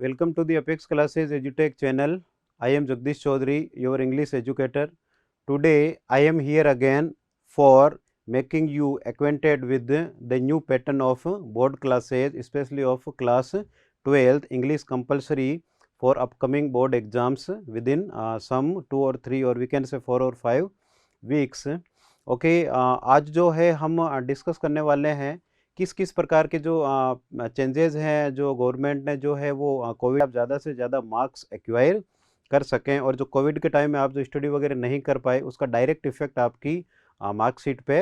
Welcome to the Apex Classes EduTech channel. I am Jagdish Chaudhary, your English educator. Today I am here again for making you acquainted with the new pattern of board classes, especially of class 12th English compulsory for upcoming board exams within some 2 or 3 or we can say 4 or 5 weeks. Okay, आज जो है हम discuss करने वाले हैं किस किस प्रकार के जो चेंजेस हैं जो गवर्नमेंट ने जो है वो कोविड आप ज़्यादा से ज़्यादा मार्क्स एक्वायर कर सकें और जो कोविड के टाइम में आप जो स्टडी वगैरह नहीं कर पाए उसका डायरेक्ट इफेक्ट आपकी मार्कशीट पे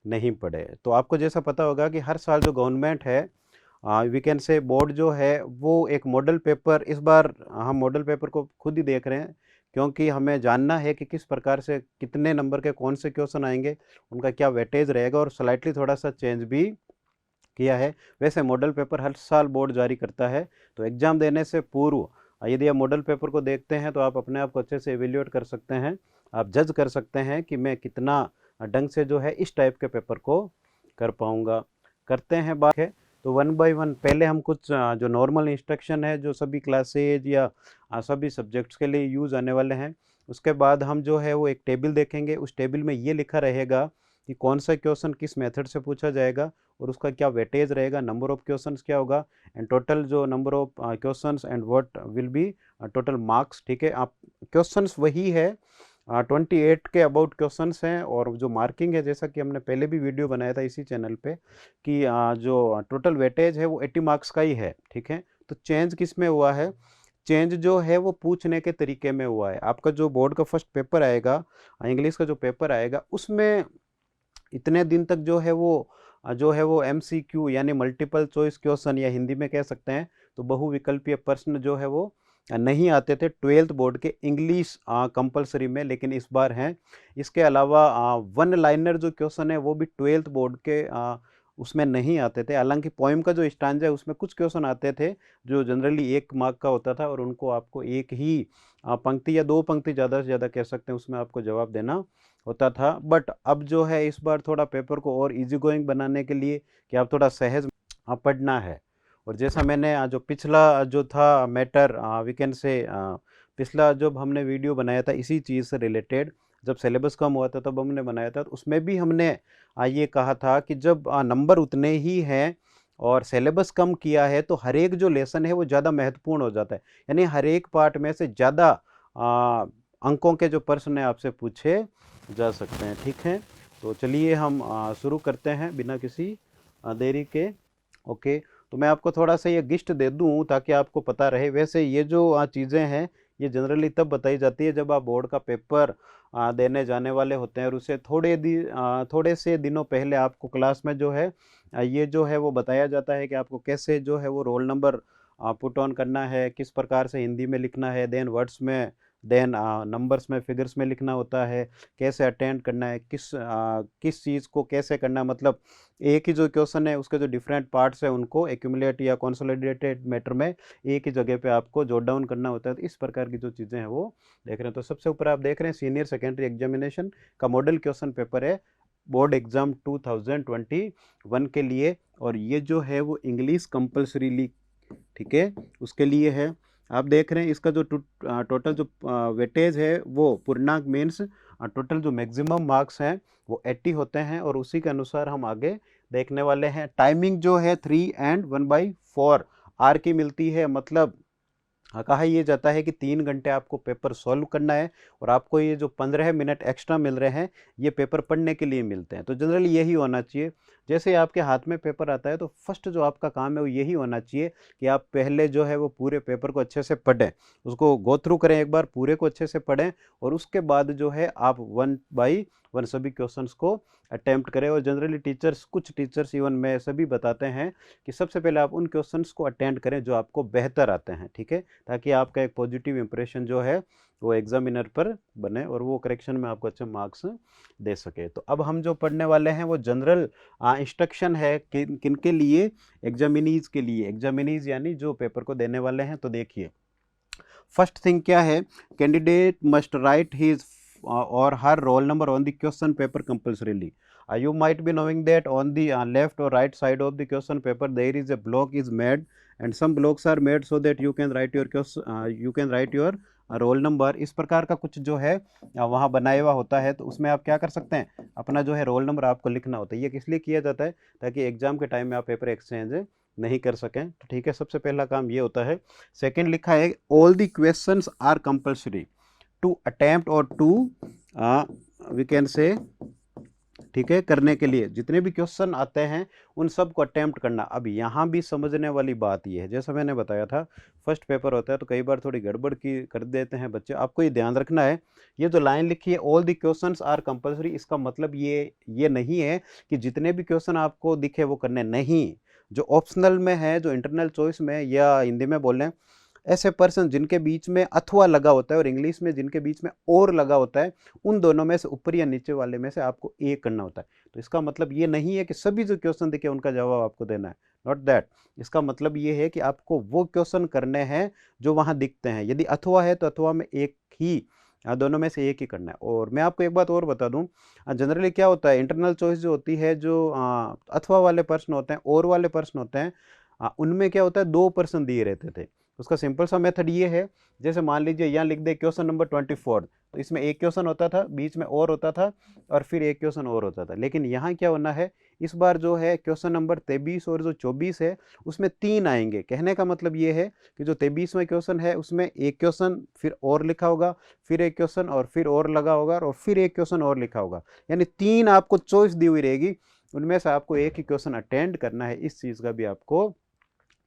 नहीं पड़े। तो आपको जैसा पता होगा कि हर साल जो गवर्नमेंट है वी कैन से बोर्ड जो है वो एक मॉडल पेपर, इस बार हम मॉडल पेपर को खुद ही देख रहे हैं क्योंकि हमें जानना है कि किस प्रकार से कितने नंबर के कौन से क्वेश्चन आएंगे, उनका क्या वेटेज रहेगा और स्लाइटली थोड़ा सा चेंज भी किया है। वैसे मॉडल पेपर हर साल बोर्ड जारी करता है, तो एग्ज़ाम देने से पूर्व यदि आप मॉडल पेपर को देखते हैं तो आप अपने आप को अच्छे से एवेल्यूएट कर सकते हैं, आप जज कर सकते हैं कि मैं कितना ढंग से जो है इस टाइप के पेपर को कर पाऊँगा। करते हैं बात है तो वन बाय वन पहले हम कुछ जो नॉर्मल इंस्ट्रक्शन है जो सभी क्लासेज या सभी सब्जेक्ट्स के लिए यूज़ आने वाले हैं, उसके बाद हम जो है वो एक टेबल देखेंगे। उस टेबल में ये लिखा रहेगा कि कौन सा क्वेश्चन किस मेथड से पूछा जाएगा और उसका क्या वेटेज रहेगा, नंबर ऑफ क्वेश्चंस क्या होगा एंड टोटल जो number of questions and what will be total marks. ठीक है, आप क्वेश्चंस वही है 28 के अबाउट क्वेश्चंस हैं और जो मार्किंग है जैसा कि हमने पहले भी वीडियो बनाया था इसी चैनल पे कि जो टोटल वेटेज है वो 80 मार्क्स का ही है। ठीक है, तो चेंज किस में हुआ है, चेंज जो है वो पूछने के तरीके में हुआ है। आपका जो बोर्ड का फर्स्ट पेपर आएगा, इंग्लिश का जो पेपर आएगा, उसमें इतने दिन तक जो है वो MCQ यानी मल्टीपल चॉइस क्वेश्चन या हिंदी में कह सकते हैं तो बहुविकल्पीय प्रश्न जो है वो नहीं आते थे 12th बोर्ड के इंग्लिश कंपलसरी में, लेकिन इस बार हैं। इसके अलावा वन लाइनर जो क्वेश्चन है वो भी 12th बोर्ड के उसमें नहीं आते थे। हालांकि पोएम का जो स्टांजा है उसमें कुछ क्वेश्चन आते थे जो जनरली 1 मार्क का होता था और उनको आपको एक ही पंक्ति या 2 पंक्ति ज़्यादा से ज़्यादा कह सकते हैं उसमें आपको जवाब देना होता था। बट अब जो है इस बार थोड़ा पेपर को और इजी गोइंग बनाने के लिए कि आप थोड़ा सहज पढ़ना है। और जैसा मैंने जो पिछला जो था मैटर वी कैन से पिछला जब हमने वीडियो बनाया था इसी चीज़ से रिलेटेड, जब सिलेबस कम हुआ था तब हमने बनाया था, तो उसमें भी हमने ये कहा था कि जब नंबर उतने ही हैं और सिलेबस कम किया है तो हर एक जो लेसन है वो ज़्यादा महत्वपूर्ण हो जाता है, यानी हर एक पार्ट में से ज़्यादा अंकों के जो प्रश्न है आपसे पूछे जा सकते हैं। ठीक है, तो चलिए हम शुरू करते हैं बिना किसी देरी के। ओके, तो मैं आपको थोड़ा सा ये गिस्ट दे दूं ताकि आपको पता रहे। वैसे ये जो चीज़ें हैं ये जनरली तब बताई जाती है जब आप बोर्ड का पेपर देने जाने वाले होते हैं और उसे थोड़े से दिनों पहले आपको क्लास में जो है ये जो है वो बताया जाता है कि आपको कैसे जो है वो रोल नंबर पुट ऑन करना है, किस प्रकार से हिंदी में लिखना है, देन वर्ड्स में, देन नंबर्स में, फिगर्स में लिखना होता है, कैसे अटेंड करना है, किस चीज़ को कैसे करना है। मतलब एक ही जो क्वेश्चन है उसके जो डिफरेंट पार्ट्स हैं उनको एक्यूमुलेट या कंसोलिडेटेड मैटर में एक ही जगह पे आपको जॉट डाउन करना होता है। तो इस प्रकार की जो चीज़ें हैं वो देख रहे हैं। तो सबसे ऊपर आप देख रहे हैं सीनियर सेकेंडरी एग्जामिनेशन का मॉडल क्वेश्चन पेपर है बोर्ड एग्जाम 2021 के लिए, और ये जो है वो इंग्लिश कंपल्सरीली, ठीक है, उसके लिए है। आप देख रहे हैं इसका जो टोटल जो वेटेज है वो पूर्णांक मीन्स टोटल जो मैक्सिमम मार्क्स हैं वो 80 होते हैं और उसी के अनुसार हम आगे देखने वाले हैं। टाइमिंग जो है 3 and 1/4 आर की मिलती है, मतलब कहा यह जाता है कि 3 घंटे आपको पेपर सॉल्व करना है और आपको ये जो 15 मिनट एक्स्ट्रा मिल रहे हैं ये पेपर पढ़ने के लिए मिलते हैं। तो जनरली यही होना चाहिए। जैसे आपके हाथ में पेपर आता है तो फर्स्ट जो आपका काम है वो यही होना चाहिए कि आप पहले जो है वो पूरे पेपर को अच्छे से पढ़ें, उसको गो थ्रू करें, एक बार पूरे को अच्छे से पढ़ें और उसके बाद जो है आप 1 by 1 सभी क्वेश्चंस को अटेम्प्ट करें। और जनरली कुछ टीचर्स इवन मैं सभी बताते हैं कि सबसे पहले आप उन क्वेश्चंस को अटेम्प्ट करें जो आपको बेहतर आते हैं। ठीक है, ताकि आपका एक पॉजिटिव इंप्रेशन जो है वो एग्जामिनर पर बने और वो करेक्शन में आपको अच्छे मार्क्स दे सके। तो अब हम जो पढ़ने वाले हैं वो जनरल इंस्ट्रक्शन है किन के लिए, एग्जामिनीज के लिए। एग्जामिनीज यानी जो पेपर को देने वाले हैं। तो देखिए फर्स्ट थिंग क्या है, candidate must write his or her roll number on the question paper compulsorily. You might be knowing that on the left or right side of the question paper there is a block is made, and some blocks are made so that you can write your roll number. इस प्रकार का कुछ जो है वहाँ बनाया हुआ होता है, तो उसमें आप क्या कर सकते हैं, अपना जो है रोल नंबर आपको लिखना होता है. ये किस लिए किया जाता है, ताकि एग्जाम के टाइम में आप पेपर एक्सचेंज नहीं कर सकें. तो ठीक है, सबसे पहला काम ये होता है. सेकंड लिखा है all the questions are compulsory to attempt और टू वी कैन से, ठीक है, करने के लिए. जितने भी क्वेश्चन आते हैं उन सब को अटेम्प्ट करना. अब यहाँ भी समझने वाली बात ये है, जैसा मैंने बताया था फर्स्ट पेपर होता है तो कई बार थोड़ी गड़बड़ की कर देते हैं बच्चे. आपको ये ध्यान रखना है, ये जो लाइन लिखी है all the questions are compulsory, इसका मतलब ये नहीं है कि जितने भी क्वेश्चन आपको दिखे वो करने नहीं. जो ऑप्शनल में है, जो इंटरनल चॉइस में, या हिंदी में बोल रहे हैं ऐसे पर्सन जिनके बीच में अथवा लगा होता है और इंग्लिश में जिनके बीच में और लगा होता है, उन दोनों में से ऊपर या नीचे वाले में से आपको ए करना होता है. तो इसका मतलब ये नहीं है कि सभी जो क्वेश्चन दिखे उनका जवाब आपको देना है, नॉट दैट. इसका मतलब ये है कि आपको वो क्वेश्चन करने हैं जो वहाँ दिखते हैं. यदि अथवा है तो अथवा में एक ही, दोनों में से एक ही करना है. और मैं आपको एक बात और बता दूं, जनरली क्या होता है, इंटरनल चॉइस जो होती है, जो अथवा वाले प्रश्न होते हैं, और वाले प्रश्न होते हैं, उनमें क्या होता है, 2 प्रश्न दिए रहते थे. उसका सिंपल सा मेथड ये है, जैसे मान लीजिए यहाँ लिख दे क्वेश्चन नंबर 24, तो इसमें एक क्वेश्चन होता था, बीच में और होता था, और फिर एक क्वेश्चन और होता था. लेकिन यहाँ क्या होना है, इस बार जो है क्वेश्चन नंबर 23 और जो 24 है उसमें 3 आएंगे. कहने का मतलब ये है कि जो 23वां क्वेश्चन है उसमें एक क्वेश्चन फिर और लिखा होगा, फिर एक क्वेश्चन और फिर और लगा होगा, और फिर एक क्वेश्चन और लिखा होगा. यानी 3 आपको चॉइस दी हुई रहेगी, उनमें से आपको एक ही क्वेश्चन अटेंड करना है. इस चीज़ का भी आपको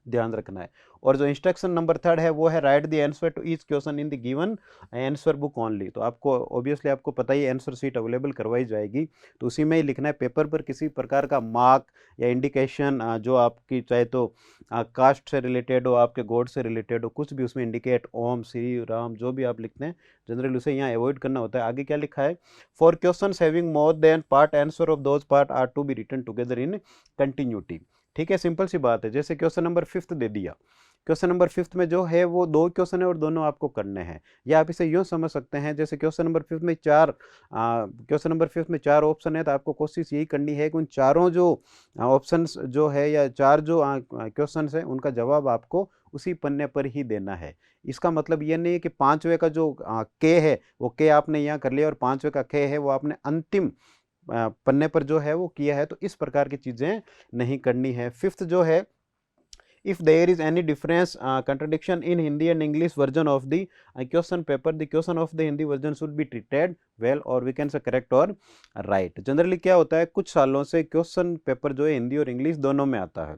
ध्यान रखना है. और जो इंस्ट्रक्शन नंबर 3 है वो है write the answer to each question in the given answer book only. तो आपको ऑब्वियसली आपको पता ही आंसर शीट अवेलेबल करवाई जाएगी, तो उसी में ही लिखना है. पेपर पर किसी प्रकार का मार्क या इंडिकेशन जो आपकी चाहे तो कास्ट से रिलेटेड हो, आपके गॉड से रिलेटेड हो, कुछ भी उसमें इंडिकेट ओम श्री राम जो भी आप लिखते हैं जनरली उसे यहाँ अवॉइड करना होता है. आगे क्या लिखा है, for question having more than part answer of those part are to be written together in continuity. ठीक है, सिंपल सी बात है. जैसे क्वेश्चन नंबर 5 दे दिया, क्वेश्चन नंबर 5 में जो है वो 2 क्वेश्चन है और दोनों आपको करने हैं. या आप इसे यूँ समझ सकते हैं, जैसे क्वेश्चन नंबर 5 में 4 ऑप्शन है, तो आपको कोशिश यही करनी है कि उन चारों जो ऑप्शंस जो है या 4 जो क्वेश्चन है उनका जवाब आपको उसी पन्ने पर ही देना है. इसका मतलब ये नहीं है कि 5वें का जो के है वो के आपने यहाँ कर लिया और 5वें का के है वो आपने अंतिम पन्ने पर जो है वो किया है. तो इस प्रकार की चीज़ें नहीं करनी है. 5th जो है, if there is any difference contradiction in Hindi and English version of the question paper, the question of the Hindi version should be treated well, or we can say correct or right. Generally क्या होता है, कुछ सालों से question paper जो है हिंदी और English दोनों में आता है.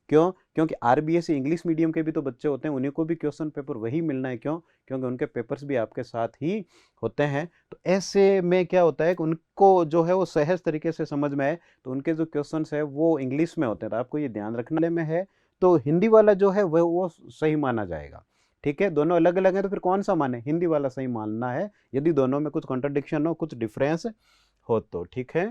क्यों? क्योंकि आरबीएसई इंग्लिश मीडियम के भी तो बच्चे होते हैं, उन्हीं को भी क्वेश्चन पेपर वही मिलना है. क्यों? क्योंकि उनके पेपर्स भी आपके साथ ही होते हैं. तो ऐसे में क्या होता है कि उनको जो है वो सहज तरीके से समझ में आए, तो उनके जो क्वेश्चंस है वो इंग्लिश में होते हैं. तो आपको ये ध्यान रखने में है, तो हिंदी वाला जो है वो सही माना जाएगा. ठीक है, दोनों अलग अलग हैं तो फिर कौन सा माने, हिंदी वाला सही मानना है यदि दोनों में कुछ कॉन्ट्रडिक्शन हो, कुछ डिफरेंस हो तो. ठीक है,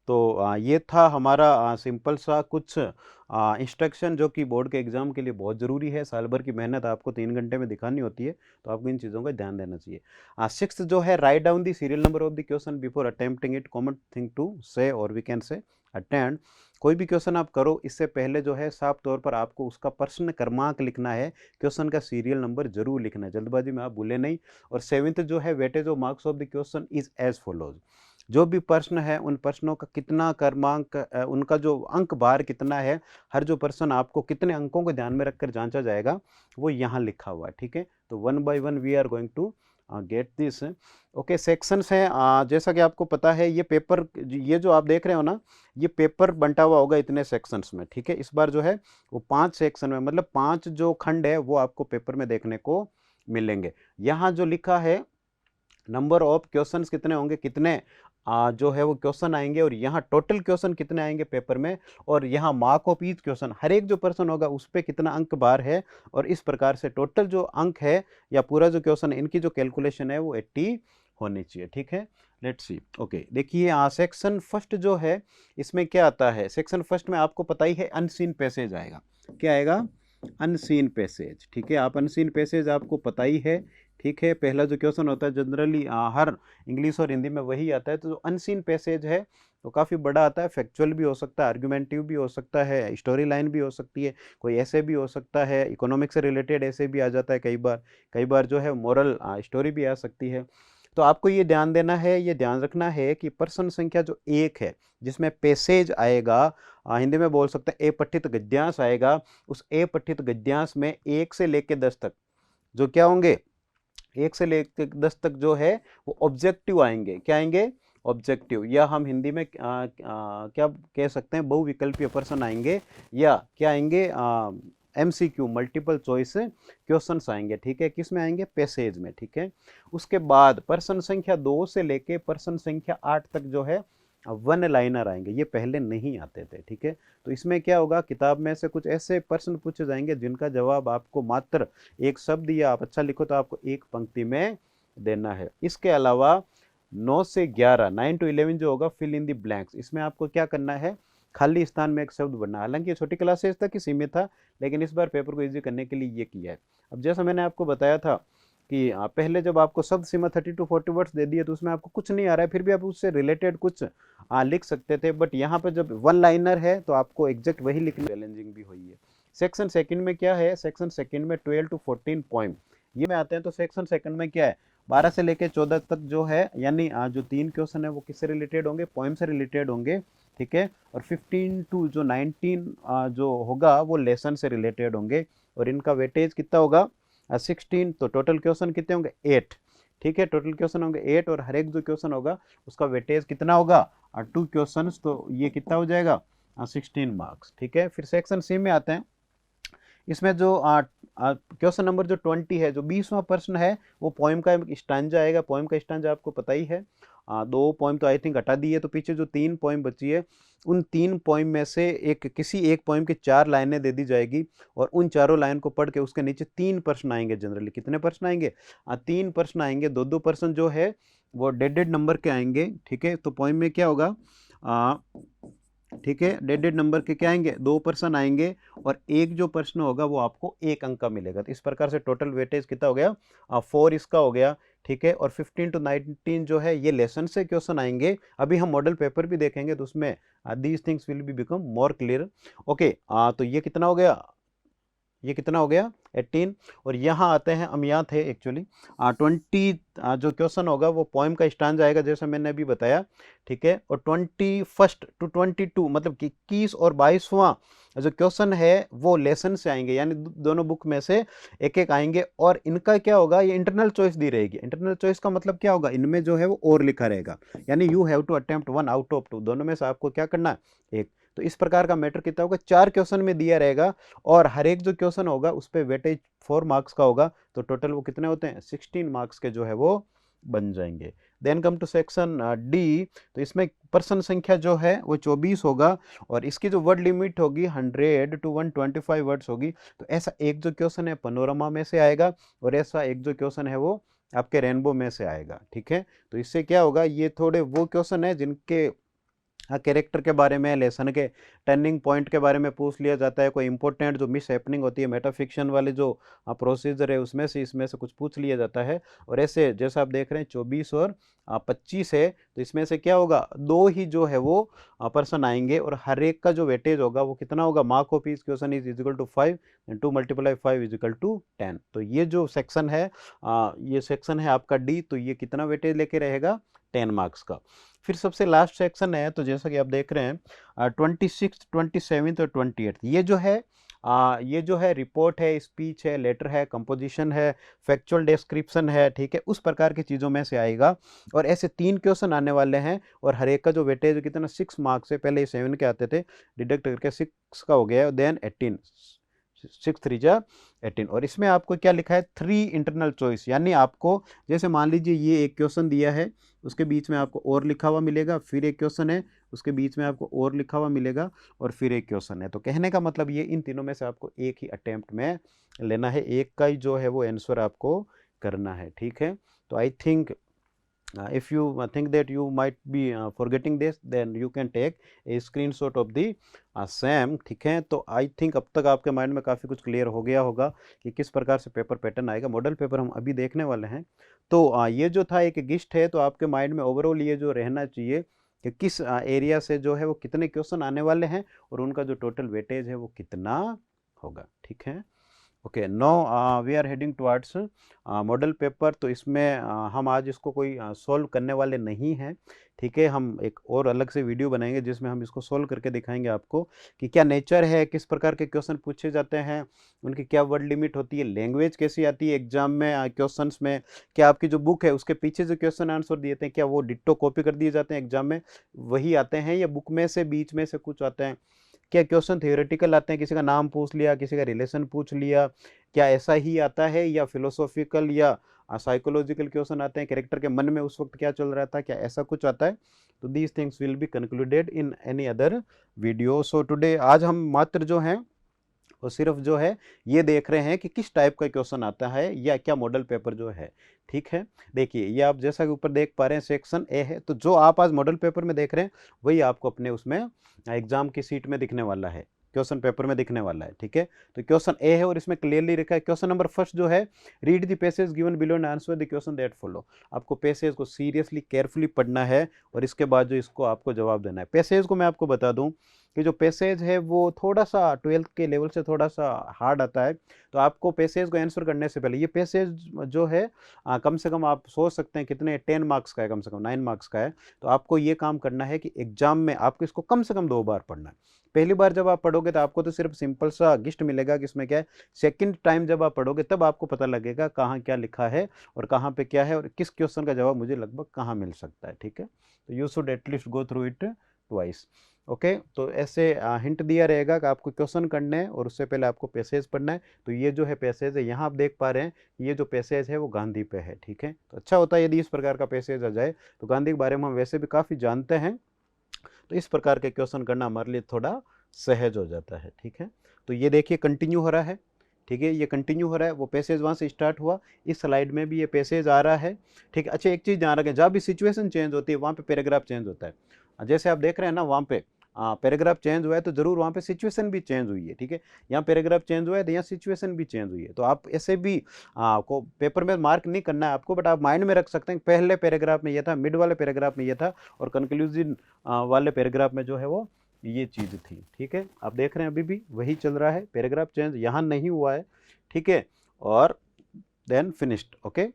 तो ये था हमारा सिंपल सा कुछ इंस्ट्रक्शन जो कि बोर्ड के एग्जाम के लिए बहुत ज़रूरी है. साल भर की मेहनत आपको 3 घंटे में दिखानी होती है, तो आपको इन चीज़ों का ध्यान देना चाहिए. 6th जो है, write down the serial number of the question before attempting it. Common thing to say और वी कैन से अटेंड. कोई भी क्वेश्चन आप करो इससे पहले जो है साफ तौर पर आपको उसका प्रश्न क्रमांक लिखना है, क्वेश्चन का सीरियल नंबर जरूर लिखना है, जल्दबाजी में आप भूले नहीं. और 7th जो है, weightage of marks of the question is as follows. जो भी प्रश्न है उन प्रश्नों का कितना क्रमांक, उनका जो अंक भार कितना है, हर जो प्रश्न आपको कितने अंकों को ध्यान में रखकर जांचा जाएगा वो यहाँ लिखा हुआ है. ठीक है, तो 1 by 1 we are going to get this. Okay, sections हैं. जैसा कि आपको पता है ये पेपर, ये जो आप देख रहे हो ना, ये पेपर बंटा हुआ होगा इतने सेक्शंस में. ठीक है, इस बार जो है वो 5 सेक्शन में, मतलब 5 जो खंड है वो आपको पेपर में देखने को मिलेंगे. यहाँ जो लिखा है नंबर ऑफ क्वेश्चंस कितने होंगे, कितने जो है वो क्वेश्चन आएंगे, और यहाँ टोटल क्वेश्चन कितने आएंगे पेपर में, और यहाँ मार्क ऑफ ईच क्वेश्चन, हर एक जो पर्सन होगा उस पर कितना अंक बार है, और इस प्रकार से टोटल जो अंक है या पूरा जो क्वेश्चन है इनकी जो कैलकुलेशन है वो 80 होनी चाहिए. ठीक है, लेट्स सी. ओके, देखिए सेक्शन फर्स्ट जो है इसमें क्या आता है. सेक्शन फर्स्ट में आपको पता ही है अनसीन पैसेज आएगा. क्या आएगा? Unseen passage. ठीक है, आप अनसीन पैसेज आपको पता ही है. ठीक है। पहला जो क्वेश्चन होता है जनरली हर इंग्लिश और हिंदी में वही आता है। तो जो अनसीन पैसेज है तो काफ़ी बड़ा आता है, फैक्चुअल भी हो सकता है, आर्गुमेंटिव भी हो सकता है, स्टोरी लाइन भी हो सकती है, कोई ऐसे भी हो सकता है, इकोनॉमिक्स से रिलेटेड ऐसे भी आ जाता है कई बार जो है मोरल स्टोरी भी आ सकती है। तो आपको ये ध्यान देना है, ये ध्यान रखना है कि पर्सन संख्या जो एक है जिसमें पैसेज आएगा, हिंदी में बोल सकते हैं ए पठित गद्यांश आएगा, उस ए पठित गद्यांश में 1 से लेकर 10 तक जो क्या होंगे, 1 से लेकर 10 तक जो है वो ऑब्जेक्टिव आएंगे। क्या आएंगे? ऑब्जेक्टिव, या हम हिंदी में क्या कह सकते हैं, बहुविकल्पीय प्रश्न आएंगे, या क्या आएंगे, MCQ मल्टीपल चॉइस क्वेश्चंस आएंगे। ठीक है, किस में आएंगे? पैसेज में। ठीक है, उसके बाद पर्सन संख्या 2 से लेके पर्सन संख्या 8 तक जो है वन लाइनर आएंगे, ये पहले नहीं आते थे। ठीक है, तो इसमें क्या होगा, किताब में से कुछ ऐसे प्रश्न पूछे जाएंगे जिनका जवाब आपको मात्र एक शब्द, या आप अच्छा लिखो तो आपको एक पंक्ति में देना है। इसके अलावा 9 से 11 9 to 11 जो होगा फिल इन दी ब्लैंक्स, इसमें आपको क्या करना है, खाली स्थान में एक शब्द बनना। हालांकि छोटी क्लासेस तक ही सीमित था, लेकिन इस बार पेपर को इजी करने के लिए ये किया है। अब जैसा मैंने आपको बताया था कि पहले जब आपको शब्द सीमा 30 to 40 वर्ड्स दे दिए तो उसमें आपको कुछ नहीं आ रहा है, फिर भी आप उससे रिलेटेड कुछ लिख सकते थे, बट यहाँ पे जब वन लाइनर है तो आपको एग्जैक्ट वही लिखनी, चैलेंजिंग भी हुई है। सेक्शन सेकंड में क्या है, सेक्शन सेकंड में 12 to 14 पोइम ये में आते हैं। तो सेक्शन सेकंड में क्या है, 12 से लेकर 14 तक जो है, यानी जो 3 क्वेश्चन है वो किससे रिलेटेड होंगे, पोइम से रिलेटेड होंगे। ठीक है, और 15 to जो 19 जो होगा वो लेसन से रिलेटेड होंगे, और इनका वेटेज कितना होगा, 16। तो टोटल क्वेश्चन कितने होंगे, 8। ठीक है, टोटल क्वेश्चन होंगे 8, और हर एक जो क्वेश्चन होगा उसका वेटेज कितना होगा, 2 क्वेश्चन, तो ये कितना हो जाएगा, 16 मार्क्स। ठीक है, फिर सेक्शन सी में आते हैं। इसमें जो क्वेश्चन नंबर जो 20 है, जो 20वां प्रश्न है, वो पोएम का स्टांजा आएगा। पोएम का स्टांजा आपको पता ही है, 2 पोएम तो आई थिंक हटा दी है, तो पीछे जो 3 पोएम बची है, उन 3 पोएम में से किसी एक पोएम की 4 लाइनें दे दी जाएगी, और उन चारों लाइन को पढ़ के उसके नीचे 3 प्रश्न आएंगे। जनरली कितने प्रश्न आएंगे, 3 प्रश्न आएंगे। 2-2 प्रश्न जो है वो डेडेड नंबर के आएंगे। ठीक है, तो पोएम में क्या होगा, ठीक है, डेडेड नंबर के क्या आएंगे, 2 प्रश्न आएंगे, और एक जो प्रश्न होगा वो आपको 1 अंक का मिलेगा। तो इस प्रकार से टोटल वेटेज कितना हो गया, 4 इसका हो गया। ठीक है, और 15 to 19 जो है ये लेसन से क्वेश्चन आएंगे। अभी हम मॉडल पेपर भी देखेंगे तो उसमें these things will be become more clear. Okay, तो ये कितना हो गया, ये कितना हो गया, 18। और यहाँ आते हैं, हम यहाँ थे एक्चुअली, 20 जो क्वेश्चन होगा वो पोएम का स्टांजा आएगा, जैसा मैंने अभी बताया। ठीक है, और 21 to 22 मतलब कि 21 और 22वां जो क्वेश्चन है वो लेसन से आएंगे, यानी दोनों बुक में से एक एक आएंगे। और इनका क्या होगा, ये इंटरनल चॉइस दी रहेगी। इंटरनल चॉइस का मतलब क्या होगा, इनमें जो है वो और लिखा रहेगा, यानी you have to attempt 1 out of 2, दोनों में से आपको क्या करना है, एक। तो इस प्रकार का मैटर कितना होगा, 4 क्वेश्चन में दिया रहेगा, और हर एक जो क्वेश्चन होगा उस पर वेटेज 4 मार्क्स का होगा। तो टोटल वो कितने होते हैं, 16 मार्क्स के जो है वो बन जाएंगे। Then come to section D. तो इसमें पर्सन संख्या जो है वो 24 होगा, और इसकी जो वर्ड लिमिट होगी 100 to 125 वर्ड्स होगी। तो ऐसा एक जो क्वेश्चन है पनोरमा में से आएगा, और ऐसा एक जो क्वेश्चन है वो आपके रेनबो में से आएगा। ठीक है, तो इससे क्या होगा, ये थोड़े वो क्वेश्चन है जिनके कैरेक्टर के बारे में, लेसन के टर्निंग पॉइंट के बारे में पूछ लिया जाता है, कोई इंपॉर्टेंट जो मिस हैपनिंग होती है, मेटाफिक्शन वाले जो प्रोसीजर है उसमें से, इसमें से कुछ पूछ लिया जाता है। और ऐसे जैसा आप देख रहे हैं 24 और 25 है, तो इसमें से क्या होगा, 2 ही जो है वो पर्सन आएंगे, और हर एक का जो वेटेज होगा वो कितना होगा, mark of each question is equal to 5 and 2 × 5 is equal to 10। तो ये जो सेक्शन है, ये सेक्शन है आपका डी, तो ये कितना वेटेज लेके रहेगा, 10 मार्क्स का। फिर सबसे लास्ट सेक्शन है, तो जैसा कि आप देख रहे हैं 26, 27 और 28, ये जो है रिपोर्ट है, स्पीच है, लेटर है, कंपोजिशन है, फैक्चुअल डिस्क्रिप्शन है। ठीक है, उस प्रकार की चीज़ों में से आएगा, और ऐसे 3 क्वेश्चन आने वाले हैं, और हर एक का जो वेटेज कितना, 6 मार्क्स है। पहले 7 के आते थे, डिडक्ट करके 6 का हो गया, देन 18, 6 3 जा 18। और इसमें आपको क्या लिखा है, 3 इंटरनल चॉइस, यानी आपको जैसे मान लीजिए ये एक क्वेश्चन दिया है, उसके बीच में आपको और लिखा हुआ मिलेगा, फिर एक क्वेश्चन है, उसके बीच में आपको और लिखा हुआ मिलेगा, और फिर एक क्वेश्चन है। तो कहने का मतलब ये इन तीनों में से आपको एक ही अटेम्प्ट में लेना है, एक का ही जो है वो आंसर आपको करना है। ठीक है, तो I think if you think that you might be forgetting this, then you can take a screenshot of the same, ठीक है। तो आई थिंक अब तक आपके माइंड में काफ़ी कुछ क्लियर हो गया होगा कि किस प्रकार से पेपर पैटर्न आएगा। मॉडल पेपर हम अभी देखने वाले हैं। तो ये जो था एक गिस्ट है, तो आपके माइंड में ओवरऑल ये जो रहना चाहिए कि किस एरिया से जो है वो कितने क्वेश्चन आने वाले हैं और उनका जो टोटल वेटेज है वो कितना होगा, ठीक है। Okay, no we are heading towards model paper. तो इसमें हम आज इसको कोई सॉल्व करने वाले नहीं हैं, ठीक है। हम एक और अलग से वीडियो बनाएंगे जिसमें हम इसको सॉल्व करके दिखाएंगे आपको कि क्या नेचर है, किस प्रकार के क्वेश्चन पूछे जाते हैं, उनकी क्या वर्ड लिमिट होती है, लैंग्वेज कैसी आती है एग्जाम में क्वेश्चंस में, क्या आपकी जो बुक है उसके पीछे जो क्वेश्चन आंसर दिए थे क्या वो डिट्टो कॉपी कर दिए जाते हैं एग्जाम में वही आते हैं, या बुक में से बीच में से कुछ आते हैं, क्या क्वेश्चन थियोरेटिकल आते हैं, किसी का नाम पूछ लिया, किसी का रिलेशन पूछ लिया, क्या ऐसा ही आता है, या फिलोसॉफिकल या साइकोलॉजिकल क्वेश्चन आते हैं, कैरेक्टर के मन में उस वक्त क्या चल रहा था, क्या ऐसा कुछ आता है। तो these things will be concluded in any other video. So today आज हम मात्र जो हैं वो सिर्फ जो है ये देख रहे हैं कि किस टाइप का क्वेश्चन आता है या क्या मॉडल पेपर जो है, ठीक है। देखिए ये आप जैसा कि ऊपर देख पा रहे हैं सेक्शन ए है, तो जो आप आज मॉडल पेपर में देख रहे हैं वही आपको अपने उसमें एग्जाम की सीट में दिखने वाला है, क्वेश्चन पेपर में दिखने वाला है, ठीक है। तो क्वेश्चन ए है और इसमें क्लियरली लिखा है क्वेश्चन नंबर फर्स्ट जो है, read the passage given below and answer the question that follow. आपको पैसेज को सीरियसली केयरफुली पढ़ना है और इसके बाद जो इसको आपको जवाब देना है। पैसेज को मैं आपको बता दूं कि जो पैसेज है वो थोड़ा सा 12th के लेवल से थोड़ा सा हार्ड आता है। तो आपको पैसेज को आंसर करने से पहले ये पैसेज जो है कम से कम आप सोच सकते हैं कितने 10 मार्क्स का है, कम से कम 9 मार्क्स का है। तो आपको ये काम करना है कि एग्जाम में आपको इसको कम से कम 2 बार पढ़ना है। पहली बार जब आप पढ़ोगे तो आपको तो सिर्फ सिंपल सा गिस्ट मिलेगा कि इसमें क्या है। सेकंड टाइम जब आप पढ़ोगे तब आपको पता लगेगा कहाँ क्या लिखा है और कहाँ पे क्या है और किस क्वेश्चन का जवाब मुझे लगभग कहाँ मिल सकता है, ठीक है। तो you should at least go through it twice. Okay, तो ऐसे हिंट दिया रहेगा कि आपको क्वेश्चन करने हैं और उससे पहले आपको पैसेज पढ़ना है। तो ये जो है पैसेज है, यहाँ आप देख पा रहे हैं ये जो पैसेज है वो गांधी पे है, ठीक है। तो अच्छा होता है यदि इस प्रकार का पैसेज आ जाए। तो गांधी के बारे में हम वैसे भी काफ़ी जानते हैं, तो इस प्रकार के क्वेश्चन करना हमारे लिए थोड़ा सहज हो जाता है, ठीक है। तो ये देखिए कंटिन्यू हो रहा है, ठीक है, ये कंटिन्यू हो रहा है। वो पैसेज वहाँ से स्टार्ट हुआ, इस स्लाइड में भी ये पैसेज आ रहा है, ठीक है। अच्छा एक चीज़ ध्यान रखें, जब भी सिचुएशन चेंज होती है वहाँ पे पैराग्राफ चेंज होता है। जैसे आप देख रहे हैं ना वहाँ पे पैराग्राफ चेंज हुआ है तो जरूर वहाँ पे सिचुएशन भी चेंज हुई है, ठीक है। यहाँ पैराग्राफ चेंज हुआ है तो यहाँ सिचुएशन भी चेंज हुई है। तो आप ऐसे भी को पेपर में मार्क नहीं करना है आपको, बट आप माइंड में रख सकते हैं पहले पैराग्राफ में ये था, मिड वाले पैराग्राफ में ये था और कंक्लूजन वाले पैराग्राफ में जो है वो ये चीज़ थी, ठीक है। आप देख रहे हैं अभी भी वही चल रहा है, पैराग्राफ चेंज यहाँ नहीं हुआ है, ठीक है। और देन फिनिश्ड, ओके।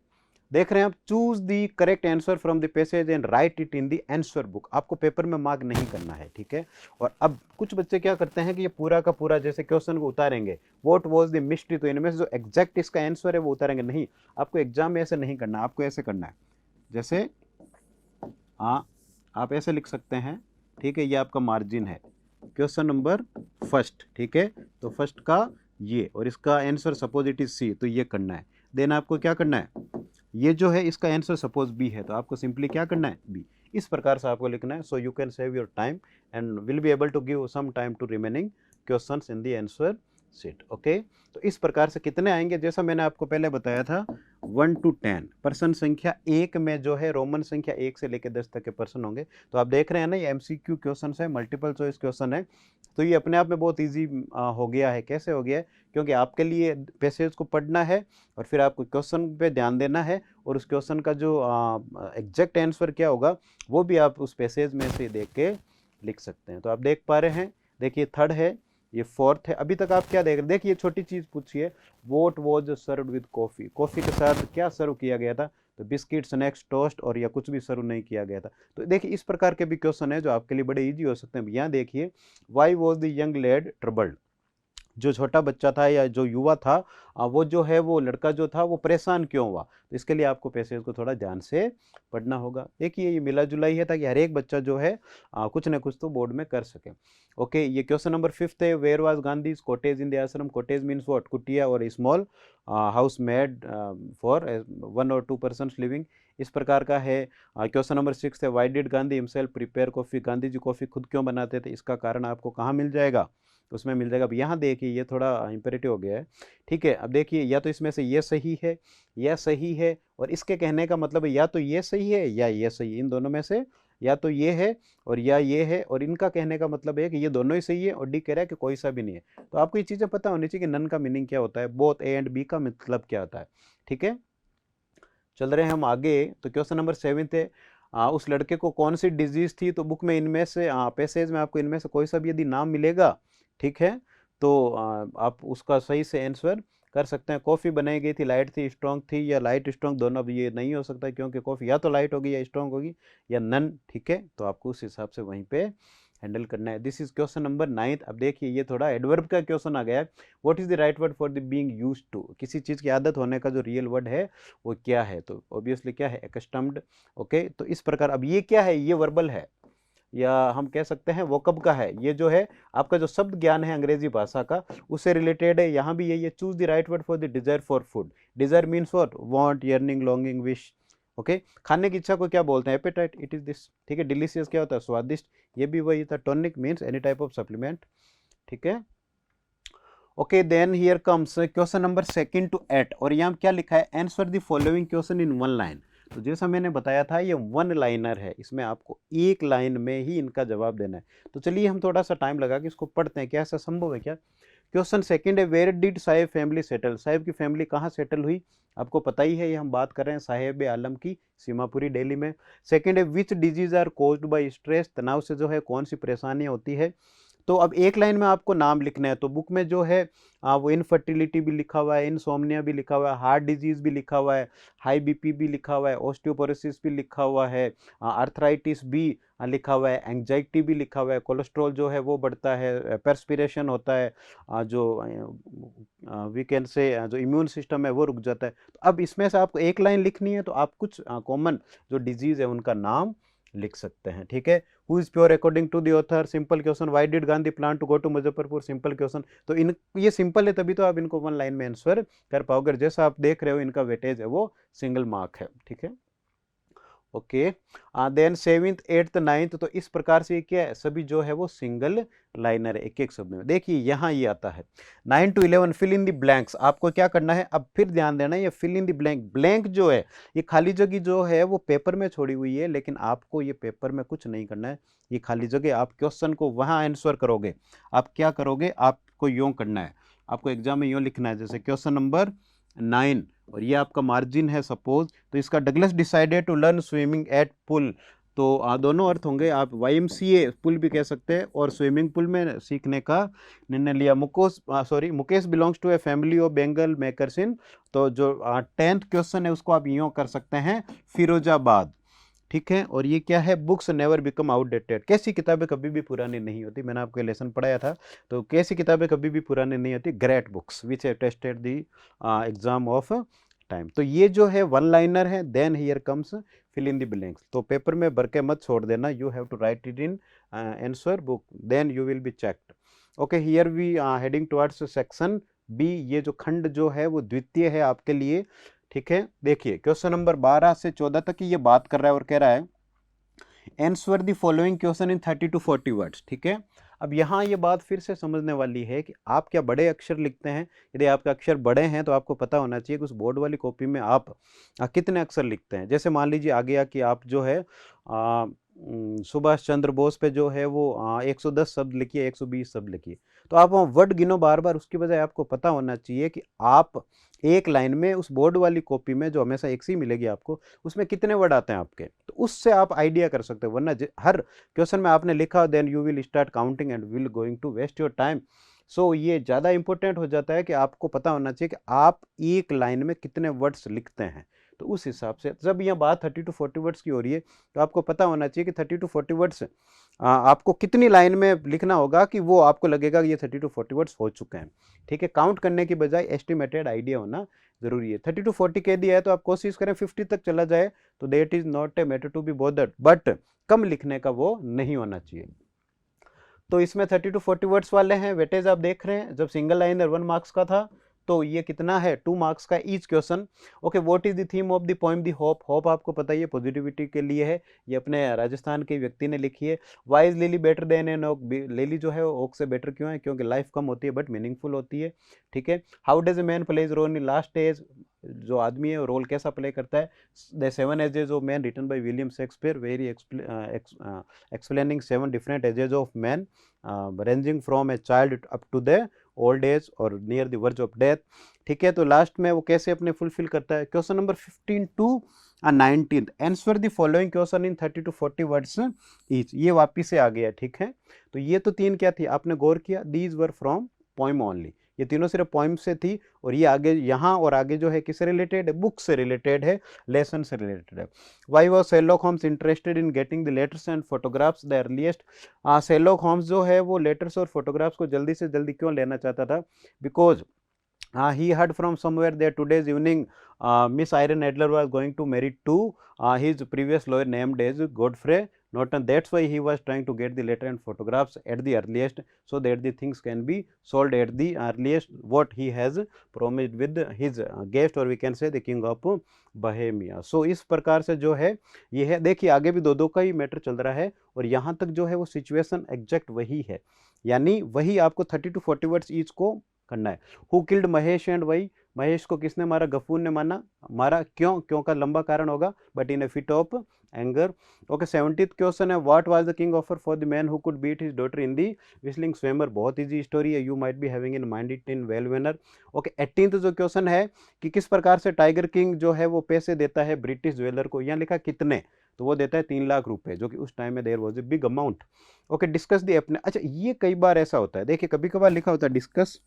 देख रहे हैं आप, choose the correct answer from the passage and right it in the answer book. आपको पेपर में मार्क नहीं करना है, ठीक है। और अब कुछ बच्चे क्या करते हैं कि ये पूरा का पूरा जैसे क्वेश्चन को उतारेंगे, व्हाट वाज द मिस्ट्री, तो इनमें से जो एग्जैक्ट इसका आंसर है वो उतारेंगे नहीं। आपको एग्जाम में ऐसे नहीं करना, आपको ऐसे करना है जैसे आप ऐसे लिख सकते हैं, ठीक है। ये आपका मार्जिन है, क्वेश्चन नंबर फर्स्ट, ठीक है। तो फर्स्ट का ये और इसका answer suppose it is C, तो ये करना है। देन आपको क्या करना है, ये जो है इसका आंसर सपोज बी है तो आपको सिंपली क्या करना है, बी। इस प्रकार से आपको लिखना है। So you can save your time and will be able to give some time to remaining questions in the answer sheet, okay. तो इस प्रकार से कितने आएंगे, जैसा मैंने आपको पहले बताया था 1 to 10 पर्सन संख्या 1 में जो है रोमन संख्या 1 से लेकर 10 तक के पर्सन होंगे। तो आप देख रहे हैं ना ये MCQ क्वेश्चन है, मल्टीपल चॉइस क्वेश्चन है। तो ये अपने आप में बहुत ईजी हो गया है। कैसे हो गया है, क्योंकि आपके लिए पैसेज को पढ़ना है और फिर आपको क्वेश्चन पे ध्यान देना है और उस क्वेश्चन का जो एग्जैक्ट आंसर क्या होगा वो भी आप उस पैसेज में से देख के लिख सकते हैं। तो आप देख पा रहे हैं, देखिए थर्ड है, ये फोर्थ है। अभी तक आप क्या देख रहे हैं, देखिए छोटी चीज़ पूछिए, what was served with coffee, coffee के साथ क्या सर्व किया गया था, तो बिस्किट, स्नैक्स, टोस्ट और या कुछ भी सर्व नहीं किया गया था। तो देखिए इस प्रकार के भी क्वेश्चन है जो आपके लिए बड़े इजी हो सकते हैं। यहाँ देखिए, why was the young lad troubled, जो छोटा बच्चा था या जो युवा था वो जो है वो लड़का जो था वो परेशान क्यों हुआ। तो इसके लिए आपको पैसेज को थोड़ा ध्यान से पढ़ना होगा। देखिए ये मिला जुला ही है ताकि हर एक बच्चा जो है कुछ ना कुछ तो बोर्ड में कर सके, ओके। ये क्वेश्चन नंबर 5 है, where was Gandhi's cottage in the ashram. Cottage means what, कुटिया और small house made for 1 or 2 persons living, इस प्रकार का है। क्वेश्चन नंबर 6 है, why did Gandhi himself prepare coffee, Gandhi ji coffee खुद क्यों बनाते थे, इसका कारण आपको कहाँ मिल जाएगा, तो उसमें मिल जाएगा। अब यहाँ देखिए ये थोड़ा इंपेरेटिव हो गया है, ठीक है। अब देखिए या तो इसमें से ये सही है या सही है, और इसके कहने का मतलब है या तो ये सही है या ये सही है, इन दोनों में से या तो ये है और या ये है, और इनका कहने का मतलब है कि ये दोनों ही सही है, और डी कह रहा है कि कोई सा भी नहीं है। तो आपको ये चीज़ें पता होनी चाहिए कि नन का मीनिंग क्या होता है, बोथ ए एंड बी का मतलब क्या होता है, ठीक है। चल रहे हैं हम आगे। तो क्वेश्चन नंबर 7 है, उस लड़के को कौन सी डिजीज थी। तो बुक में इनमें से पैसेज में आपको इनमें से कोई सा भी यदि नाम मिलेगा, ठीक है, तो आप उसका सही से आंसर कर सकते हैं। कॉफ़ी बनाई गई थी, लाइट थी, स्ट्रॉन्ग थी, या लाइट स्ट्रॉन्ग दोनों। अब ये नहीं हो सकता क्योंकि कॉफ़ी या तो लाइट होगी या स्ट्रॉन्ग होगी या नन, ठीक है। तो आपको उस हिसाब से वहीं पे हैंडल करना है। This is question number 9। अब देखिए ये थोड़ा एडवर्ब का क्वेश्चन आ गया है। What is the right word for the being used to, किसी चीज़ की आदत होने का जो रियल वर्ड है वो क्या है। तो ऑब्वियसली क्या है, एक्स्टम्ड, ओके। तो इस प्रकार अब ये क्या है, ये वर्बल है, या हम कह सकते हैं वो कब का है। ये जो है आपका जो शब्द ज्ञान है अंग्रेजी भाषा का, उससे रिलेटेड है। यहाँ भी ये choose the right word for the desire for food. Desire means what, want, yearning, longing, wish, okay. खाने की इच्छा को क्या बोलते हैं, एपेटाइट, इट इज दिस, ठीक है। डिलीशियस क्या होता है, स्वादिष्ट, ये भी वही था। Tonic means any type of supplement, ठीक है। Okay, then here comes question number 2 to 8, और यहाँ क्या लिखा है, answer the following question in 1 line. तो जैसा मैंने बताया था ये 1 लाइनर है, इसमें आपको 1 लाइन में ही इनका जवाब देना है। तो चलिए हम थोड़ा सा टाइम लगा के इसको पढ़ते हैं, क्या ऐसा संभव है क्या। क्वेश्चन 2 है, where did Saheb family settle, Saheb की फैमिली कहाँ सेटल हुई। आपको पता ही है, ये हम बात कर रहे हैं साहेब आलम की, सीमापुरी, दिल्ली में। 2 है, which disease are caused by stress, तनाव से जो है कौन सी परेशानियाँ होती है। तो अब एक लाइन में आपको नाम लिखना है। तो बुक में जो है वो इनफर्टिलिटी भी लिखा हुआ है, इनसोमनिया भी लिखा हुआ है, हार्ट डिजीज भी लिखा हुआ है, हाई बीपी भी लिखा हुआ है, ऑस्टियोपोरोसिस भी लिखा हुआ है, आर्थराइटिस भी लिखा हुआ है, एंग्जाइटी भी लिखा हुआ है, कोलेस्ट्रॉल जो है वो बढ़ता है, पर्सपिरेशन होता है, जो वीकेंड से जो इम्यून सिस्टम है वो रुक जाता है। तो अब इसमें से आपको एक लाइन लिखनी है, तो आप कुछ कॉमन जो डिजीज है उनका नाम लिख सकते हैं, ठीक है। Who is pure according to the author, simple question. Why did Gandhi plan to go to Muzaffarpur, simple question. तो इन ये सिंपल है, तभी तो आप इनको 1 लाइन में आंसर कर पाओगे। जैसा आप देख रहे हो इनका वेटेज है वो सिंगल मार्क है, ठीक है। Okay, then 7th 8th 9th, तो इस प्रकार से क्या है, सभी जो है वो सिंगल लाइनर है, एक एक शब्द में। देखिए यहाँ ये आता है 9 to 11 fill in the blanks. आपको क्या करना है, अब फिर ध्यान देना है, ये fill in the blank, blank जो है ये खाली जगह जो है वो पेपर में छोड़ी हुई है, लेकिन आपको ये पेपर में कुछ नहीं करना है। ये खाली जगह आप क्वेश्चन को वहाँ आंसर करोगे। आप क्या करोगे, आपको यूँ करना है, आपको एग्जाम में यूँ लिखना है, जैसे क्वेश्चन नंबर 9, और ये आपका मार्जिन है सपोज। तो इसका Douglas decided to learn swimming at pool. तो दोनों अर्थ होंगे, आप YMCA पुल भी कह सकते हैं, और स्विमिंग पूल में सीखने का निर्णय लिया। Mukesh belongs to a family of bangle makers in. तो जो 10th क्वेश्चन है उसको आप यूँ कर सकते हैं, फिरोजाबाद, ठीक है। और ये क्या है, बुक्स नेवर बिकम आउटडेटेड, कैसी किताबें कभी भी पुरानी नहीं होती। मैंने आपको लेसन पढ़ाया था, तो कैसी किताबें कभी भी पुरानी नहीं होती, great books which have tested the exam of time. तो ये जो है 1 लाइनर है। Then here comes fill in the blanks. तो पेपर में भर के मत छोड़ देना, you have to write it in answer book, then you will be checked. Okay, here we heading towards section B. ये जो खंड जो है वो द्वितीय है आपके लिए, ठीक है। देखिए क्वेश्चन नंबर 12 से 14 तक की ये बात कर रहा है, और कह रहा है answer the following question in 30 to 40 words, ठीक है। अब यहाँ ये बात फिर से समझने वाली है कि आप क्या बड़े अक्षर लिखते हैं। यदि आपके अक्षर बड़े हैं तो आपको पता होना चाहिए कि उस बोर्ड वाली कॉपी में आप कितने अक्षर लिखते हैं। जैसे मान लीजिए आ गया कि आप जो है सुभाष चंद्र बोस पे जो है वो 110 शब्द लिखिए, 120 शब्द लिखिए। तो आप वहाँ वर्ड गिनो बार बार, उसकी बजाय आपको पता होना चाहिए कि आप एक लाइन में उस बोर्ड वाली कॉपी में जो हमेशा एक सी मिलेगी आपको, उसमें कितने वर्ड आते हैं आपके। तो उससे आप आइडिया कर सकते हो, वरना हर क्वेश्चन में आपने लिखा, then you will start counting and will going to waste your time. So ये ज़्यादा इंपॉर्टेंट हो जाता है कि आपको पता होना चाहिए कि आप एक लाइन में कितने वर्ड्स लिखते हैं। तो उस हिसाब से जब यह बात 30 to 40 वर्ड्स की हो रही है, तो आपको पता होना चाहिए कि 30 to 40 वर्ड्स आपको कितनी लाइन में लिखना होगा कि वो आपको लगेगा कि ये 30 to 40 वर्ड्स हो चुके हैं, ठीक है। काउंट करने की बजाय एस्टिमेटेड आइडिया होना जरूरी है। 30 to 40 कह दिया है, तो आप कोशिश करें 50 तक चला जाए, तो that is not a matter to be bothered, but कम लिखने का वो नहीं होना चाहिए। तो इसमें 30 to 40 वर्ड्स वाले हैं। वेटेज आप देख रहे हैं, जब सिंगल लाइनर 1 मार्क्स का था, तो ये कितना है 2 मार्क्स का each question. Okay, what is the theme of the poem the hope. Hope आपको पता ही है पॉजिटिविटी के लिए है, ये अपने राजस्थान के व्यक्ति ने लिखी है। Why is lily better than an oak, lily जो है वो ओक से बेटर क्यों है, क्योंकि लाइफ कम होती है बट मीनिंगफुल होती है, ठीक है। How does a man plays role in last age, जो आदमी है वो रोल कैसा प्ले करता है। The 7 ages of man written by William Shakespeare, very explaining 7 different ages of man ranging from a child up to the old age और near the verge of death, ठीक है। तो लास्ट में वो कैसे अपने फुलफिल करता है। Question number 15 to 19, answer the following question in 30 to 40 words each, ये वापिस से आ गया, ठीक है। तो ये तो 3 क्या थी, आपने गौर किया, these were from poem only, ये तीनों सिर्फ पोइम से थी, और ये आगे यहाँ और आगे जो है किससे रिलेटेड है, बुक से रिलेटेड है, लेसन से रिलेटेड है। Why was Sherlock Holmes interested in getting the letters and photographs the earliest, Sherlock Holmes जो है वो लेटर्स और फोटोग्राफ्स को जल्दी से जल्दी क्यों लेना चाहता था, because he heard from somewhere that today's evening Miss Irene Adler was going to marry to his previous lawyer named as Godfrey Norton. That's why he was trying to get the letter and photographs at the earliest, so that the things can be sold at the earliest what he has promised with his guest, or we can say the king of Bohemia. So इस प्रकार से जो है ये है, देखिए आगे भी दो का ही मैटर चल रहा है, और यहाँ तक जो है वो सिचुएशन एग्जैक्ट वही है, यानी वही आपको 30 to 40 वर्ड्स ईच को करना है। Who killed Mahesh and why, Mahesh को किसने मारा, गफूर ने मारा, क्यों, क्यों का लंबा कारण होगा, but in a fit of anger. Okay, 70th question है, what was the king offer for the man who could beat his daughter in the whistling swimmer, बहुत इजी स्टोरी है, you might be having in mind it in well winner. Okay, 18th जो question है कि किस प्रकार से tiger king जो है वो पैसे देता है ब्रिटिश ज्वेलर को, यहाँ लिखा कितने, तो वो देता है 3 लाख रुपए, जो कि उस टाइम में there was a big amount. Okay, discuss दी अपने, अच्छा ये कई बार ऐसा होता है, देखिए कभी कभार लिखा होता है डिस्कस,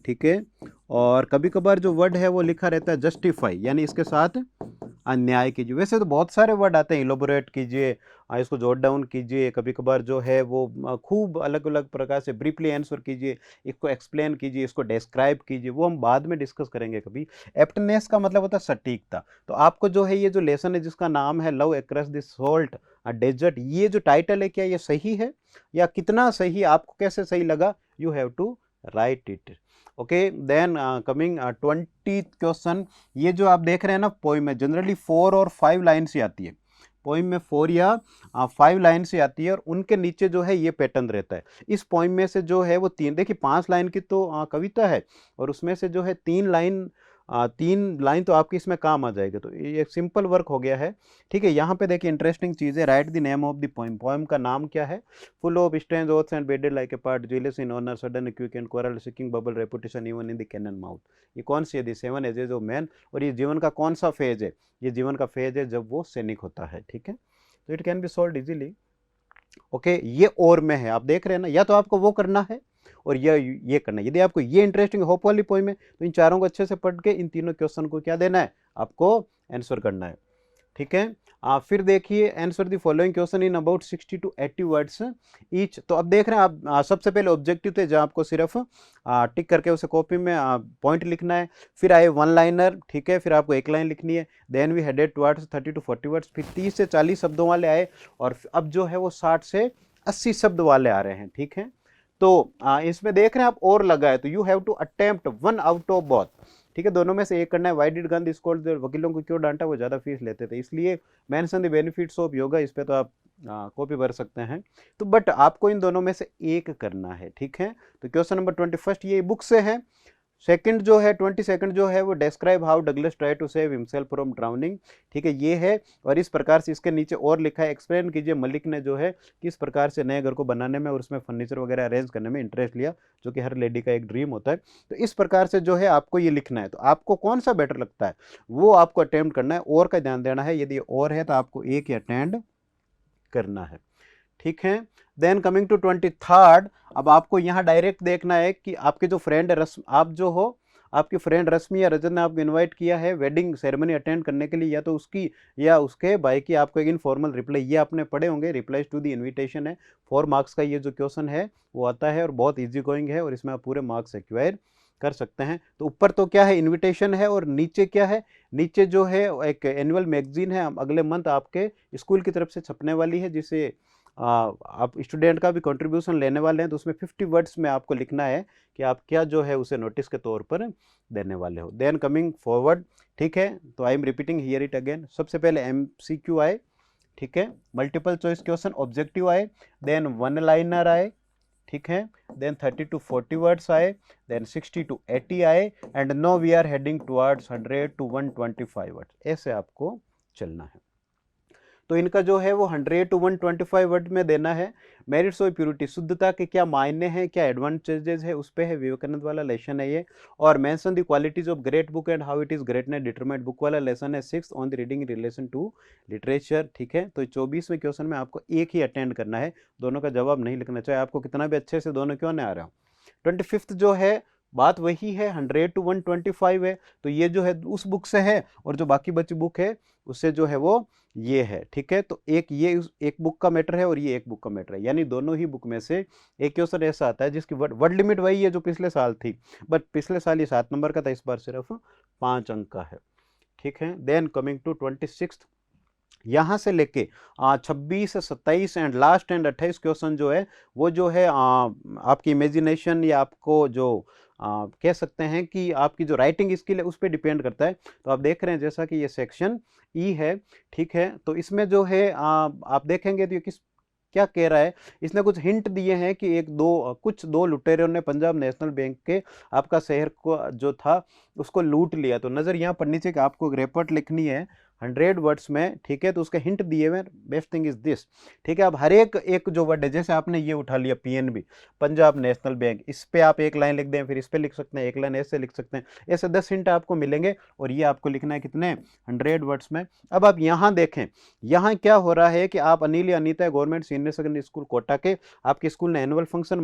ठीक है, और कभी कभार जो वर्ड है वो लिखा रहता है जस्टिफाई, यानी इसके साथ अन्याय कीजिए। वैसे तो बहुत सारे वर्ड आते हैं, इलोबोरेट कीजिए, इसको जोट डाउन कीजिए, कभी कभार जो है वो खूब अलग अलग प्रकार से ब्रीफली आंसर कीजिए, इसको एक्सप्लेन कीजिए, इसको डिस्क्राइब कीजिए, वो हम बाद में डिस्कस करेंगे कभी। एप्टनेस का मतलब होता है सटीकता। तो आपको जो है ये जो लेसन है जिसका नाम है love across the salt desert, ये जो टाइटल है क्या ये सही है या कितना सही, आपको कैसे सही लगा, you have to write it. Okay, then coming 20th question, ये जो आप देख रहे हैं ना पोइम में जनरली 4 और 5 लाइन से आती है, पोइम में 4 या 5 लाइन से आती है, और उनके नीचे जो है ये पैटर्न रहता है। इस पोइम में से जो है वो 3, देखिए 5 लाइन की तो कविता है, और उसमें से जो है 3 लाइन तो आपकी इसमें काम आ जाएगी, तो ये एक सिंपल वर्क हो गया है, ठीक है। यहाँ पे देखिए इंटरेस्टिंग चीज़ है, write the name of the poem, poem का नाम क्या है, full of strange oaths and bearded like a pard, jealous in honour, sudden quick and quarrel, seeking bubble reputation even in the cannon mouth. ये कौन सी है, दी 7 ages of man, और ये जीवन का कौन सा फेज है, ये जीवन का फेज है जब वो सैनिक होता है, ठीक है। तो it can be solve easily. Okay, ये और में है, आप देख रहे हैं ना, या तो आपको वो करना है और ये करना है। यदि आपको ये इंटरेस्टिंग होप वाली पोइम है तो इन चारों को अच्छे से पढ़ के इन तीनों क्वेश्चन को क्या देना है, आपको आंसर करना है, ठीक है। फिर देखिए answer the following question in about 60 to 80 words each. तो अब देख रहे हैं आप, सबसे पहले ऑब्जेक्टिव थे जहां आपको सिर्फ टिक करके उसे कॉपी में पॉइंट लिखना है, फिर आए 1 लाइनर, ठीक है, फिर आपको 1 लाइन लिखनी है, then we headed towards 30 to 40 words, फिर 30 से 40 शब्दों वाले आए, और अब जो है वो 60 से 80 शब्द वाले आ रहे हैं, ठीक है। तो इसमें देख रहे हैं आप और लगा है, तो you have to attempt 1 out of both, ठीक है, दोनों में से एक करना है। वाई डिड गांधी स्कॉल्ड, वकीलों को क्यों डांटा, वो ज़्यादा फीस लेते थे, इसलिए mention the benefits of yoga, इस पे तो आप कॉपी भर सकते हैं, तो बट आपको इन दोनों में से एक करना है, ठीक है। तो क्वेश्चन नंबर 21 ये बुक से है। सेकंड जो है 22nd जो है वो describe how Douglas try to save himself from drowning, ठीक है, ये है, और इस प्रकार से इसके नीचे और लिखा है, एक्सप्लेन कीजिए मलिक ने जो है किस प्रकार से नए घर को बनाने में और उसमें फर्नीचर वगैरह अरेंज करने में इंटरेस्ट लिया, जो कि हर लेडी का एक ड्रीम होता है। तो इस प्रकार से जो है आपको ये लिखना है, तो आपको कौन सा बेटर लगता है वो आपको अटेम्प्ट करना है, और का ध्यान देना है, यदि और है तो आपको एक अटेंड करना है, ठीक है। देन कमिंग टू 23rd, अब आपको यहाँ डायरेक्ट देखना है कि आपके जो फ्रेंड आप जो हो, आपकी फ्रेंड रश्मि या रजत ने आपको इनवाइट किया है वेडिंग सेरेमनी अटेंड करने के लिए, या तो उसकी या उसके भाई की आपको एक इनफॉर्मल रिप्लाई, ये आपने पढ़े होंगे, रिप्लाइज टू द इनविटेशन है, 4 मार्क्स का ये जो क्वेश्चन है वो आता है, और बहुत ईजी गोइंग है, और इसमें आप पूरे मार्क्स एक्वायर कर सकते हैं। तो ऊपर तो क्या है, इनविटेशन है, और नीचे क्या है, नीचे जो है एक एनुअल मैगजीन है, अगले मंथ आपके स्कूल की तरफ से छपने वाली है, जिसे आप स्टूडेंट का भी कंट्रीब्यूशन लेने वाले हैं, तो उसमें 50 वर्ड्स में आपको लिखना है कि आप क्या जो है उसे नोटिस के तौर पर देने वाले हो। देन कमिंग फॉरवर्ड, ठीक है, तो I am repeating here it again. सबसे पहले MCQ आए, ठीक है, मल्टीपल चॉइस क्वेश्चन, ऑब्जेक्टिव आए, देन वन लाइनर आए, ठीक है, देन 30 to 40 वर्ड्स आए, देन 60 to 80 आए, and no we are heading towards 100 to 125 words. ऐसे आपको चलना है। तो इनका जो है वो 100 to 125 वर्ड में देना है। मेरिट्स ऑफ प्योरिटी, शुद्धता के क्या मायने हैं, क्या एडवांटेजेस है, उस पे है, विवेकानंद वाला लेसन है ये। और mention the qualities of great book and how it is greatness determined, book वाला लेसन है 6 on the reading in relation to literature, ठीक है। तो 24वें क्वेश्चन में आपको एक ही अटेंड करना है, दोनों का जवाब नहीं लिखना, चाहे आपको कितना भी अच्छे से दोनों क्यों नहीं आ रहा हो। 25th जो है बात वही है, 100 to 125 है, तो ये जो है उस बुक से है, और जो बाकी बची बुक है उससे जो है वो ये है, ठीक है। तो एक ये एक बुक का मैटर है और ये एक बुक का मैटर है, यानी दोनों ही बुक में से एक क्वेश्चन ऐसा आता है जिसकी वर्ड लिमिट वही है जो पिछले साल थी, बट पिछले साल ये 7 नंबर का था, इस बार सिर्फ 5 अंक का है, ठीक है। देन कमिंग टू 26th, यहाँ से लेके 26, 27 एंड लास्ट एंड 28 क्वेश्चन जो है वो जो है आपकी इमेजिनेशन या आपको जो कह सकते हैं कि आपकी जो राइटिंग स्किल है उस पर डिपेंड करता है। तो आप देख रहे हैं जैसा कि ये सेक्शन ई है, ठीक है, तो इसमें जो है आप देखेंगे तो ये क्या कह रहा है, इसने कुछ हिंट दिए हैं कि कुछ दो लुटेरों ने पंजाब नेशनल बैंक के आपका शहर को जो था उसको लूट लिया। तो नज़र यहाँ पर नीचे कि आपको एक रिपोर्ट लिखनी है 100 वर्ड्स में, ठीक है, तो उसके हिंट दिए हुए, बेस्ट थिंग इज दिस, ठीक है। अब हर एक जो वर्ड है, जैसे आपने ये उठा लिया PNB पंजाब नेशनल बैंक, इस पे आप एक लाइन लिख दें, फिर इस पे लिख सकते हैं एक लाइन, ऐसे लिख सकते हैं, ऐसे 10 हिंट आपको मिलेंगे, और ये आपको लिखना है कितने 100 वर्ड्स में। अब आप यहाँ देखें, यहाँ क्या हो रहा है कि आप अनिल या Anita government senior secondary school Kota के, आपके स्कूल ने एनुअल फंक्शन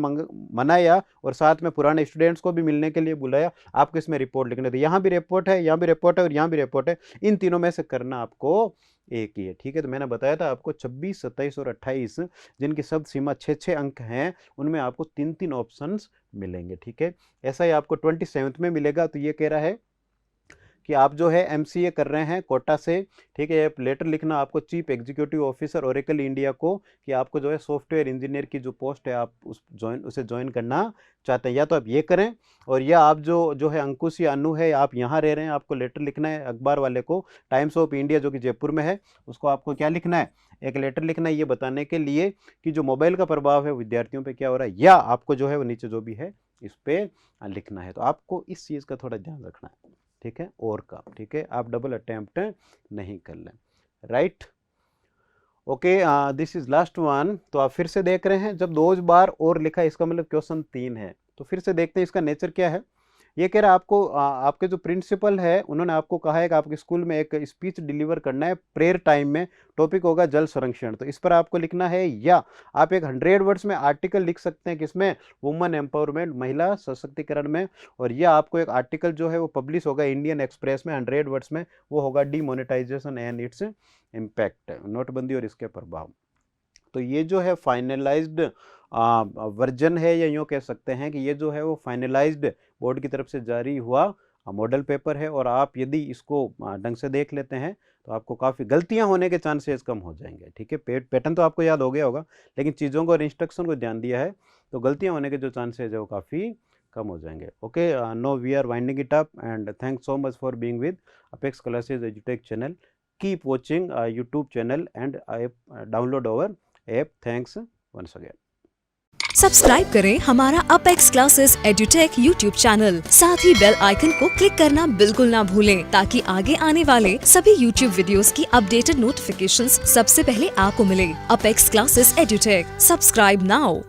मनाया और साथ में पुराने स्टूडेंट्स को भी मिलने के लिए बुलाया, आपको इसमें रिपोर्ट लिखना है। यहाँ भी रिपोर्ट है, यहाँ भी रिपोर्ट है और यहाँ भी रिपोर्ट है, इन तीनों में से करना आपको एक ही है, ठीक है। तो मैंने बताया था आपको 26, 27 और 28 जिनकी शब्द सीमा 6-6 अंक हैं, उनमें आपको 3-3 ऑप्शंस मिलेंगे, ठीक है। ऐसा ही आपको 27th में मिलेगा। तो ये कह रहा है कि आप जो है MCA कर रहे हैं कोटा से, ठीक है, लेटर लिखना आपको chief executive officer Oracle India को, कि आपको जो है सॉफ्टवेयर इंजीनियर की जो पोस्ट है आप उसे ज्वाइन करना चाहते हैं, या तो आप ये करें, और या आप जो है अंकुश या अनु है, आप यहाँ रह रहे हैं, आपको लेटर लिखना है अखबार वाले को, टाइम्स ऑफ इंडिया जो कि जयपुर में है, उसको आपको क्या लिखना है, एक लेटर लिखना है, ये बताने के लिए कि जो मोबाइल का प्रभाव है विद्यार्थियों पे क्या हो रहा है, या आपको जो है वो नीचे जो भी है इस पे लिखना है। तो आपको इस चीज़ का थोड़ा ध्यान रखना है, ठीक है, और का, ठीक है, आप डबल अटेम्प्ट नहीं कर लें, right. Okay, this is last one. तो आप फिर से देख रहे हैं, जब 2 बार और लिखा है इसका मतलब क्वेश्चन 3 है। तो फिर से देखते हैं इसका नेचर क्या है। ये कह रहा है आपको आपके जो प्रिंसिपल है उन्होंने आपको कहा है कि आपके स्कूल में एक स्पीच डिलीवर करना है प्रेयर टाइम में, टॉपिक होगा जल संरक्षण। तो इस पर आपको लिखना है, या आप एक 100 वर्ड्स में आर्टिकल लिख सकते हैं किसमें, वुमेन एम्पावरमेंट, महिला सशक्तिकरण में, और यह आपको एक आर्टिकल जो है वो पब्लिश होगा इंडियन एक्सप्रेस में 100 वर्ड्स में, वो होगा डीमोनेटाइजेशन एंड इट्स इम्पैक्ट, नोटबंदी और इसके प्रभाव। तो ये जो है फाइनलाइज्ड वर्जन है, या यूँ कह सकते हैं कि ये जो है वो फाइनलाइज्ड बोर्ड की तरफ से जारी हुआ मॉडल पेपर है, और आप यदि इसको ढंग से देख लेते हैं तो आपको काफ़ी गलतियां होने के चांसेस कम हो जाएंगे, ठीक है। पैटर्न तो आपको याद हो गया होगा, लेकिन चीज़ों को और इंस्ट्रक्शन को ध्यान दिया है तो गलतियां होने के जो चांसेस है वो काफ़ी कम हो जाएंगे। Okay, no we are winding it up, and thanks so much for being with Apex Classes एजुटेक channel. Keep watching YouTube channel and download our app. Thanks once again. Subscribe करें हमारा Apex Classes Edutech YouTube channel, साथ ही bell icon को click करना बिल्कुल ना भूलें, ताकि आगे आने वाले सभी यूट्यूब वीडियोस की अपडेटेड नोटिफिकेशंस सबसे पहले आपको मिले। Apex Classes Edutech, subscribe now.